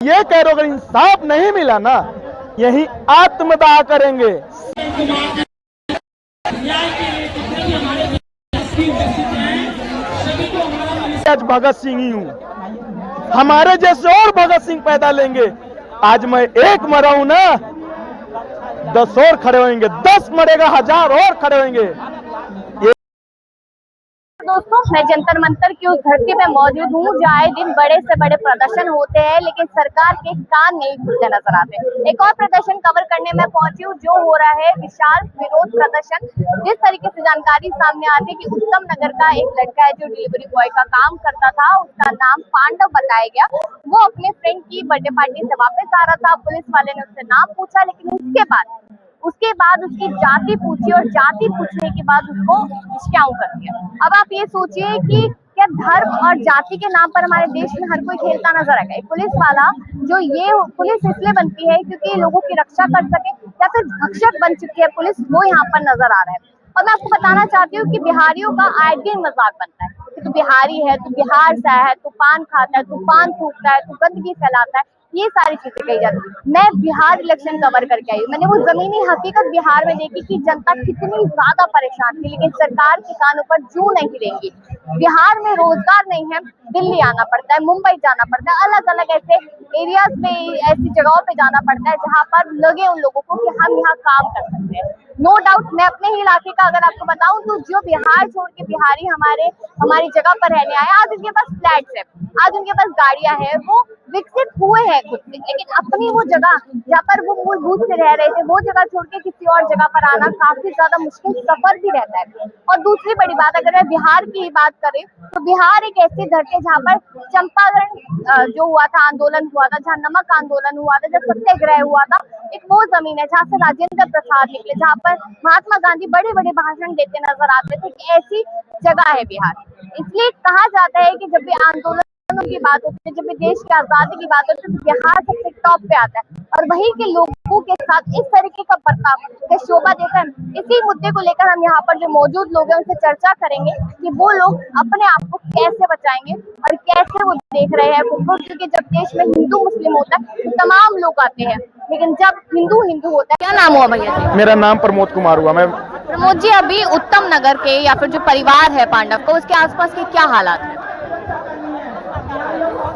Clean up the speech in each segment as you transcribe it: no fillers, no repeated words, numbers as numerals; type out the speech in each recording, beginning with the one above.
ये कह रहे हो, अगर इंसाफ नहीं मिला ना, यही आत्मदाह करेंगे। आज भगत सिंह ही हूँ, हमारे जैसे और भगत सिंह पैदा लेंगे। आज मैं एक मरा हूं ना, 10 और खड़े होंगे, 10 मरेगा 1000 और खड़े होंगे। दोस्तों, मैं जंतर मंतर की उस धरती में मौजूद हूँ जहाँ आए दिन बड़े से बड़े प्रदर्शन होते हैं, लेकिन सरकार के कान नहीं खुलते नजर आते। एक और प्रदर्शन कवर करने में पहुंची हूँ जो हो रहा है विशाल विरोध प्रदर्शन। जिस तरीके से जानकारी सामने आती है कि उत्तम नगर का एक लड़का है जो डिलीवरी बॉय का काम करता था, उसका नाम पांडव बताया गया। वो अपने फ्रेंड की बर्थडे पार्टी से वापस आ रहा था। पुलिस वाले ने उससे नाम पूछा, लेकिन उसके बाद उसकी जाति पूछी और जाति पूछने के बाद उसको इश्क़ाऊ कर दिया। अब आप ये सोचिए कि क्या धर्म और जाति के नाम पर हमारे देश में हर कोई खेलता नजर आएगा। पुलिस वाला जो ये पुलिस इसलिए बनती है क्योंकि लोगों की रक्षा कर सके, या फिर भक्षक बन चुकी है पुलिस, वो यहाँ पर नजर आ रहा है। और मैं आपको बताना चाहती हूँ कि बिहारियों का आए दिन मजाक बनता है कि तू बिहारी है, तू बिहार से आया है, तू पान खाता है, तू पान थूकता है, तू गंदगी फैलाता है, ये सारी चीजें कही जाती है। मैं बिहार इलेक्शन कवर करके आई हूँ। मैंने वो जमीनी हकीकत बिहार में देखी कि जनता कितनी ज्यादा परेशान थी, लेकिन सरकार के कानों पर जू नहीं देंगी। बिहार में रोजगार नहीं है, दिल्ली आना पड़ता है, मुंबई जाना पड़ता है, अलग अलग ऐसे एरियाज में, ऐसी जगहों पे जाना पड़ता है जहाँ पर लगे उन लोगों को कि हम यहाँ काम कर सकते हैं। नो डाउट, मैं अपने ही इलाके का अगर आपको बताऊं तो जो बिहार छोड़ के बिहारी हमारी जगह पर रहने आए, आज उनके पास फ्लैट्स है, आज उनके पास गाड़ियां हैं, वो विकसित हुए हैं खुद से, लेकिन अपनी वो जगह जहाँ पर वो मूलभूत से रह रहे थे, वो जगह छोड़ के किसी और जगह पर आना काफी ज्यादा मुश्किल सफर भी रहता है। और दूसरी बड़ी बात, अगर मैं बिहार की ही बात करें तो बिहार एक ऐसी धरती है जहाँ पर चंपारण जो हुआ था, आंदोलन हुआ था, जहाँ नमक आंदोलन हुआ था, जब सत्याग्रह हुआ था, एक वो जमीन है जहाँ से राजेंद्र प्रसाद निकले, जहाँ पर महात्मा गांधी बड़े बड़े भाषण देते नजर आते थे। ऐसी जगह है बिहार। इसलिए कहा जाता है कि जब भी आंदोलन की बात होती है, जब भी देश की आजादी की बात होती है, तो बिहार सबसे टॉप पे आता है। और वहीं के लोगों के साथ इस तरीके का बर्ताव के शोभा देकर, इसी मुद्दे को लेकर हम यहाँ पर जो मौजूद लोग हैं उनसे चर्चा करेंगे कि वो लोग अपने आप को कैसे बचाएंगे और कैसे वो देख रहे हैं खुद को। क्योंकि जब देश में हिंदू मुस्लिम होता है तो तमाम लोग आते हैं, लेकिन जब हिंदू हिंदू होता है। क्या नाम हुआ भैया? मेरा नाम प्रमोद कुमार हुआ। मैं प्रमोद जी, अभी उत्तम नगर के या फिर जो परिवार है पांडव को, उसके आसपास के क्या हालात है?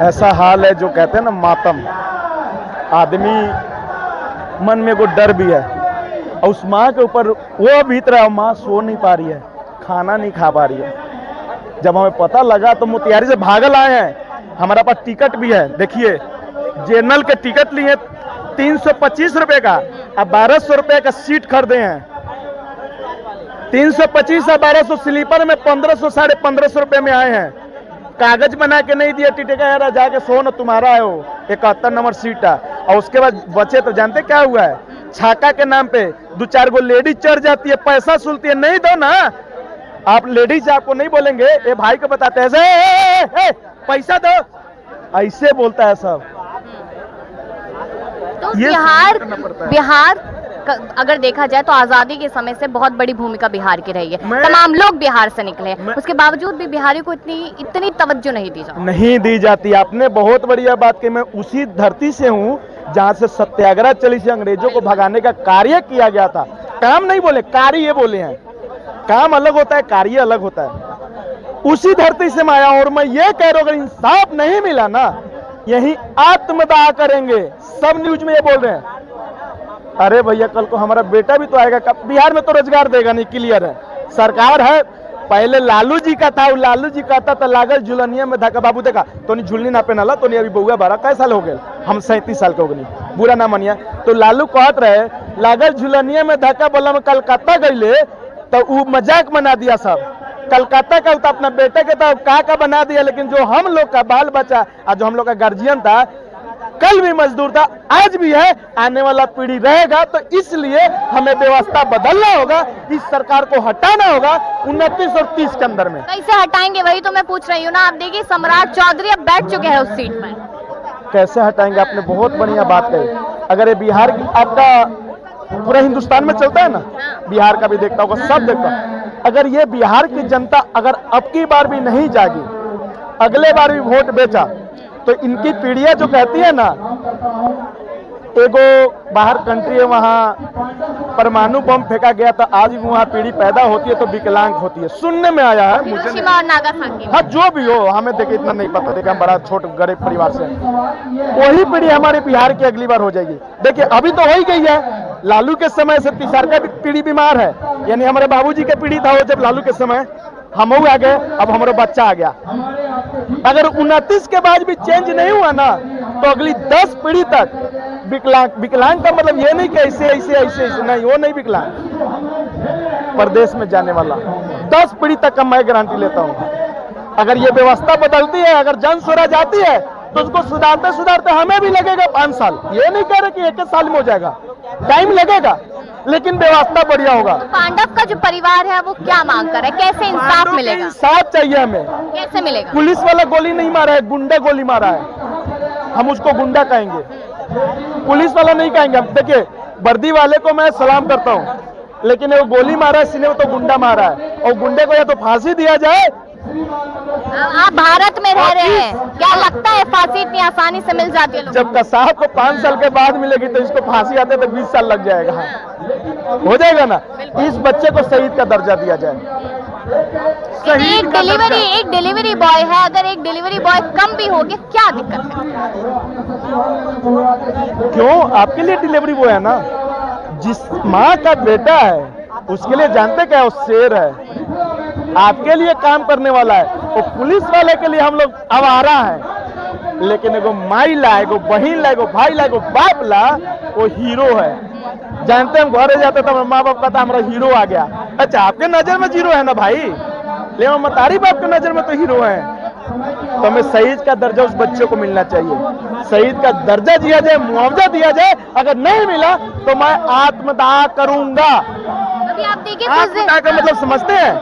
ऐसा हाल है जो कहते हैं ना, मातम। आदमी मन में को डर भी है, और उस माँ के ऊपर वो बीत रहा है। माँ सो नहीं पा रही है, खाना नहीं खा पा रही है। जब हमें पता लगा तो मोतिहारी से भागल आए हैं। हमारा पास टिकट भी है, देखिए जनरल के टिकट लिए 325 रुपए का, अब 1200 रुपए का सीट खरीदे हैं। 325 और 1200 स्लीपर में 1500 साढ़े 1500 रुपए में आए हैं। कागज बना के नहीं दिया टिकट का, यार जाके सो ना, तुम्हारा है वो 71 नंबर सीट है। और उसके बाद बचे तो जानते क्या हुआ है, छाका के नाम पे 2-4 गो लेडीज चढ़ जाती है, पैसा सुलती है, नहीं दो ना। आप लेडीज आपको नहीं बोलेंगे, ये भाई को बताते हैं पैसा दो, ऐसे बोलता है सब। तो बिहार अगर देखा जाए तो आजादी के समय से बहुत बड़ी भूमिका बिहार की रही है। तमाम लोग बिहार से निकले हैं, उसके बावजूद भी बिहारी को इतनी तवज्जो नहीं दी जाती। आपने बहुत बढ़िया बात की। मैं उसी धरती से हूँ जहाँ से सत्याग्रह चली से अंग्रेजों को भगाने का कार्य किया गया था। काम नहीं बोले, कार्य ये बोले हैं। काम अलग होता है, कार्य अलग होता है। उसी धरती से मैं आया, और मैं ये कह रहा हूँ, अगर इंसाफ नहीं मिला ना, यही आत्मदाह करेंगे। सब न्यूज में ये बोल रहे हैं। अरे भैया, कल को हमारा बेटा भी तो आएगा। बिहार में तो रोजगार देगा नहीं, क्लियर है। सरकार है, पहले लालू जी का था, लालू जी का था तो लागल झुलनिया में धक्का। बाबू देखा तो नहीं, झुलनी ना पहना तो नहीं, अभी बउआ 12 कै साल हो गए, हम 37 साल के हो गए, बुरा ना मानिया। तो लालू कहत रहे लागल झुलनिया में धक्का, बोला मैं कलकत्ता गईले तो वो मजाक बना दिया सब। कलकत्ता का तो अपना बेटे के तो का बना दिया, लेकिन जो हम लोग का बाल बच्चा और जो हम लोग का गार्जियन था, कल भी मजदूर था, आज भी है, आने वाला पीढ़ी रहेगा। तो इसलिए हमें व्यवस्था बदलना होगा, इस सरकार को हटाना होगा 29 और 30 के अंदर में। कैसे हटाएंगे, वही तो मैं पूछ रही हूँ ना। आप देखिए, सम्राट चौधरी अब बैठ चुके हैं उस सीट पर। कैसे हटाएंगे? आपने बहुत बढ़िया बात कही। अगर ये बिहार की, आपका पूरा हिंदुस्तान में चलता है ना, बिहार का भी देखता होगा, सब देखता। अगर ये बिहार की जनता अगर अब की बार भी नहीं जागी, अगले बार भी वोट बेचा, तो इनकी पीढ़ियां जो कहती है ना एगो बाहर कंट्री है, वहाँ परमाणु बम फेंका गया था, आज भी वहाँ पीढ़ी पैदा होती है तो विकलांग होती है, सुनने में आया है, मुझे हिरोशिमा और नागासाकी। हाँ जो भी हो, हमें देखिए इतना नहीं पता, देखिए हम बड़ा छोटे गरीब परिवार से हैं। वही पीढ़ी हमारे बिहार की अगली बार हो जाएगी। देखिए अभी तो हो ही गई है, लालू के समय से तीसरा का पीढ़ी बीमार है, यानी हमारे बाबूजी के पीढ़ी था वो जब लालू के समय, हम आ गए, अब हमारा बच्चा आ गया। अगर 29 के बाद भी चेंज नहीं हुआ ना तो अगली 10 पीढ़ी तक विकलांग का मतलब ये नहीं कि ऐसे ऐसे ऐसे ऐसे नहीं, वो नहीं विकलांग, प्रदेश में जाने वाला 10 पीढ़ी तक का मैं गारंटी लेता हूँ। अगर ये व्यवस्था बदलती है, अगर जन स्वराज आती है तो उसको सुधारते सुधारते हमें भी लगेगा 5 साल, ये नहीं कह रहे कि 1 साल में हो जाएगा, टाइम लगेगा, लेकिन व्यवस्था बढ़िया होगा। पांडव का जो परिवार है वो क्या मांग कर है, कैसे इंसाफ मिलेगा? इंसाफ चाहिए हमें। कैसे मिलेगा? पुलिस वाला गोली नहीं मारा है, गुंडा गोली मारा है, हम उसको गुंडा कहेंगे, पुलिस वाला नहीं कहेंगे। अब देखिए वर्दी वाले को मैं सलाम करता हूँ, लेकिन वो गोली मारा है सीने में तो गुंडा मारा है, और गुंडे को या तो फांसी दिया जाए। आप भारत में रह रहे हैं, क्या लगता है फांसी इतनी आसानी से मिल जाती है लोगों जब कसाब को 5 साल के बाद मिलेगी तो इसको फांसी आते तो 20 साल लग जाएगा, हो जाएगा ना। इस बच्चे को शहीद का दर्जा दिया जाए। एक डिलीवरी बॉय है, अगर एक डिलीवरी बॉय कम भी हो गया क्या दिक्कत है? क्यों? आपके लिए डिलीवरी बॉय है ना, जिस माँ का बेटा है उसके लिए जानते क्या, वो शेर है, आपके लिए काम करने वाला है। वो पुलिस वाले के लिए हम लोग आवारा है, लेकिन एगो माई ला, एगो बहन ला, एगो भाई ला, एगो बाप ला, वो हीरो है। जानते हम घरे जाते तो माँ बाप कहता हमारा हीरो आ गया। अच्छा आपके नजर में जीरो है ना भाई, लेकिन मतारी बाप के नजर में तो हीरो है। तो हमें शहीद का दर्जा उस बच्चे को मिलना चाहिए, शहीद का दर्जा दिया जाए, मुआवजा दिया जाए। अगर नहीं मिला तो मैं आत्मदाह करूंगा। अभी आप देखिए आत्मदाह का मतलब समझते हैं?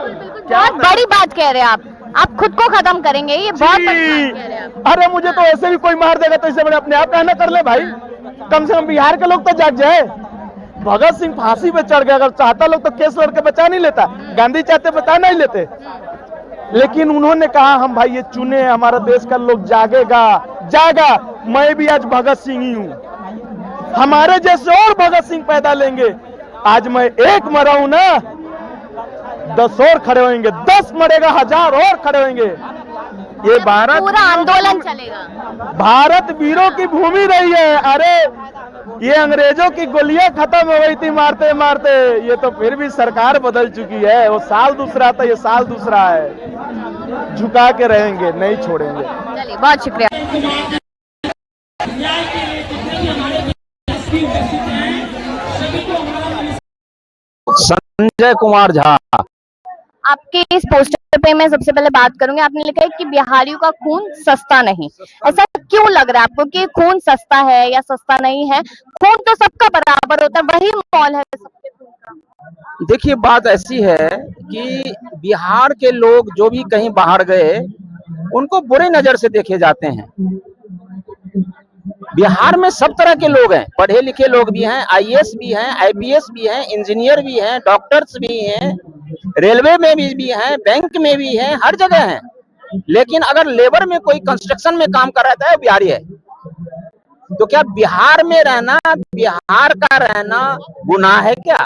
बहुत बड़ी बात कह रहे हैं आप खुद को खत्म करेंगे, ये बहुत बड़ी बात कह रहे हैं आप। अरे मुझे तो ऐसे भी कोई मार देगा तो इससे मैंने अपने आप कहना कर ले भाई, कम से कम बिहार के लोग तो जाग जाए। भगत सिंह फांसी पे चढ़ गया, अगर चाहता लोग तो केस लड़ के बचा नहीं लेता, गांधी चाहते बचा नहीं लेते, लेकिन उन्होंने कहा हम भाई ये चुने, हमारा देश का लोग जागेगा, जागा। मैं भी आज भगत सिंह ही हूँ, हमारे जैसे और भगत सिंह पैदा लेंगे। आज मैं एक मरा हूं ना, 10 और खड़े होंगे, 10 मरेगा 1000 और खड़े होंगे। ये भारत पूरा आंदोलन चलेगा। भारत वीरों की भूमि रही है। अरे ये अंग्रेजों की गोलियां खत्म हो गई थी मारते मारते, ये तो फिर भी सरकार बदल चुकी है। वो साल दूसरा था, ये साल दूसरा है। झुका के रहेंगे, नहीं छोड़ेंगे। चलिए बहुत शुक्रिया। संजय कुमार झा। आपके इस पोस्टर पे मैं सबसे पहले बात करूंगी, आपने लिखा है कि बिहारियों का खून सस्ता नहीं। ऐसा क्यों लग रहा है आपको कि खून सस्ता है या सस्ता नहीं है? खून तो सबका बराबर होता है, वही मोल है सबके खून का। देखिए बात ऐसी है कि बिहार के लोग जो भी कहीं बाहर गए उनको बुरे नजर से देखे जाते हैं। बिहार में सब तरह के लोग हैं, पढ़े लिखे लोग भी हैं, आईएएस भी हैं, आईपीएस भी हैं, इंजीनियर भी हैं, डॉक्टर्स भी हैं, रेलवे में भी हैं, बैंक में भी हैं, हर जगह हैं। लेकिन अगर लेबर में कोई कंस्ट्रक्शन में काम कर रहा है बिहारी है, तो क्या बिहार में रहना, बिहार का रहना गुनाह है क्या?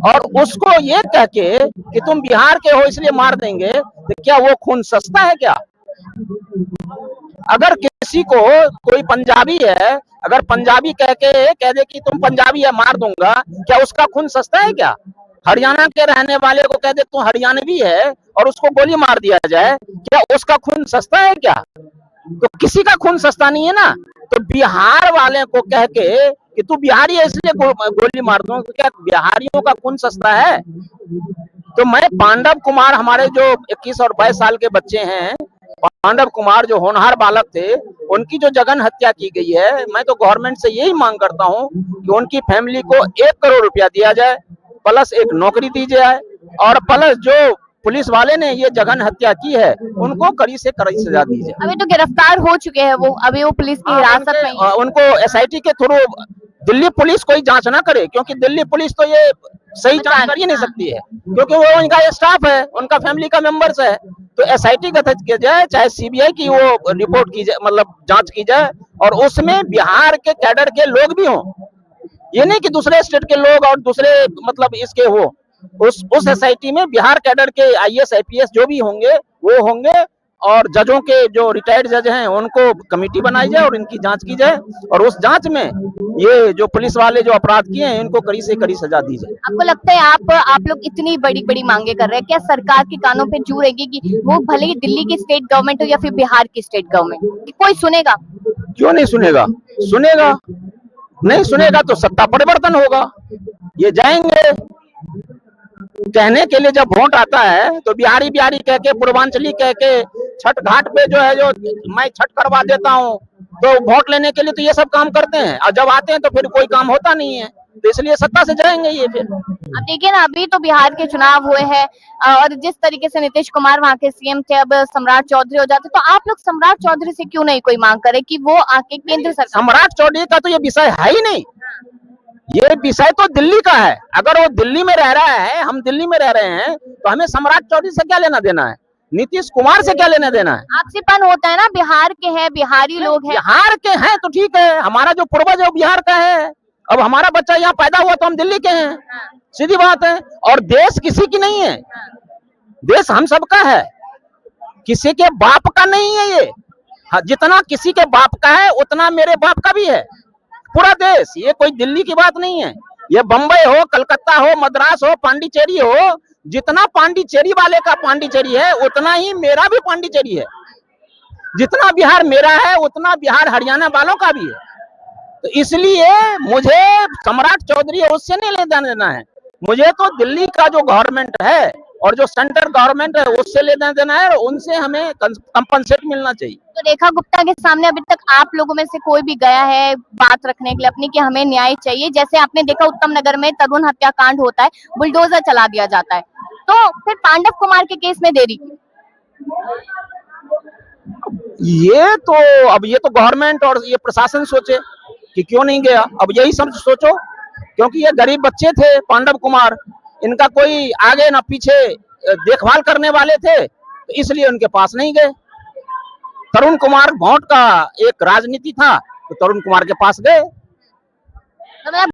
और उसको ये कह के कि तुम बिहार के हो इसलिए मार देंगे, तो क्या वो खून सस्ता है क्या? अगर किसी को कोई पंजाबी है, अगर पंजाबी कह दे कि तुम पंजाबी है मार दूंगा, क्या उसका खून सस्ता है क्या? हरियाणा के रहने वाले को कह दे तू हरियाणवी है और उसको गोली मार दिया जाए, क्या उसका खून सस्ता है क्या? तो किसी का खून सस्ता नहीं है ना। तो बिहार वाले को कह के कि तू बिहारी है इसलिए गोली मार दूंगा, तो क्या बिहारियों का खून सस्ता है? तो मैं पांडव कुमार, हमारे जो 21 और 22 साल के बच्चे हैं, पांडव कुमार जो होनहार बालक थे, उनकी जो जघन्य हत्या की गई है, मैं तो गवर्नमेंट से यही मांग करता हूं कि उनकी फैमिली को 1 करोड़ रुपया दिया जाए, प्लस एक नौकरी दी जाए, और प्लस जो पुलिस वाले ने ये जघन्य हत्या की है उनको कड़ी से कड़ी सजा दी जाए। अभी तो गिरफ्तार हो चुके हैं वो, अभी वो पुलिस की हिरासत में। उनको एसआईटी के थ्रू दिल्ली पुलिस कोई जांच ना करे, क्योंकि दिल्ली पुलिस तो ये सही जांच कर ही नहीं सकती है, क्योंकि वो उनका स्टाफ है, उनका फैमिली का मेंबर्स है। तो एसआईटी गठित किया जाए, चाहे सीबीआई की वो रिपोर्ट की जाए, मतलब जांच की जाए, और उसमें बिहार के कैडर के लोग भी हों। ये नहीं कि दूसरे स्टेट के लोग और दूसरे मतलब इसके हो। उस एसआईटी में बिहार कैडर के आईएएस आईपीएस जो भी होंगे वो होंगे, और जजों के जो रिटायर्ड जज हैं उनको कमेटी बनाई जाए और इनकी जांच की जाए, और उस जांच में ये जो पुलिस वाले जो अपराध किए हैं इनको कड़ी से कड़ी सजा दी जाए। आपको लगता है आप लोग इतनी बड़ी बड़ी मांगे कर रहे हैं, क्या सरकार के कानों पे जू रहेगी कि वो भले ही दिल्ली की स्टेट गवर्नमेंट हो या फिर बिहार की स्टेट गवर्नमेंट, कि कोई सुनेगा? क्यों नहीं सुनेगा? सुनेगा। नहीं सुनेगा तो सत्ता परिवर्तन होगा। ये जाएंगे कहने के लिए, जब वोट आता है तो बिहारी बिहारी कह के, पूर्वांचली कह के, छठ घाट पे जो है जो मैं छठ करवा देता हूँ, तो वोट लेने के लिए तो ये सब काम करते हैं, और जब आते हैं तो फिर कोई काम होता नहीं है, तो इसलिए सत्ता से जाएंगे ये फिर। अब देखिए ना, अभी तो बिहार के चुनाव हुए हैं और जिस तरीके से नीतीश कुमार वहाँ के सीएम थे, अब सम्राट चौधरी हो जाते, तो आप लोग सम्राट चौधरी से क्यों नहीं कोई मांग करे कि वो आके केंद्र सरकार? सम्राट चौधरी का तो ये विषय है ही नहीं, ये विषय तो दिल्ली का है। अगर वो दिल्ली में रह रहा है, हम दिल्ली में रह रहे हैं, तो हमें सम्राट चौधरी से क्या लेना देना है? नीतीश कुमार से क्या लेना देना है? आपसीपन होता है ना, बिहार के हैं, बिहारी लोग हैं। बिहार के हैं तो ठीक है, हमारा जो पूर्वज है वो बिहार का है। अब हमारा बच्चा यहाँ पैदा हुआ तो हम दिल्ली के हैं, सीधी बात है। और देश किसी की नहीं है, देश हम सबका है, किसी के बाप का नहीं है ये। हाँ, जितना किसी के बाप का है उतना मेरे बाप का भी है, पूरा देश। ये कोई दिल्ली की बात नहीं है, ये बंबई हो, कलकत्ता हो, मद्रास हो, पांडिचेरी हो, जितना पांडिचेरी वाले का पांडिचेरी है उतना ही मेरा भी पांडिचेरी है। जितना बिहार मेरा है उतना बिहार हरियाणा वालों का भी है। तो इसलिए मुझे सम्राट चौधरी उससे नहीं लेना देना है, मुझे तो दिल्ली का जो गवर्नमेंट है और जो सेंट्रल गवर्नमेंट है उससे लेना देना है, और उनसे हमें कंपनसेट मिलना चाहिए। तो रेखा गुप्ता के सामने अभी तक आप लोगों में से कोई भी गया है बात रखने के लिए अपनी कि हमें न्याय चाहिए? जैसे आपने देखा उत्तम नगर में तरुण हत्याकांड होता है, बुलडोजर चला दिया जाता है, तो फिर पांडव कुमार के केस में देरी क्यों? अब ये तो गवर्नमेंट और ये प्रशासन सोचे कि क्यों नहीं गया। अब यही सब सोचो, क्योंकि ये गरीब बच्चे थे पांडव कुमार, इनका कोई आगे ना पीछे देखभाल करने वाले थे, तो इसलिए उनके पास नहीं गए। तरुण कुमार वोट का एक राजनीति था, तो तरुण कुमार के पास गए। तो मैं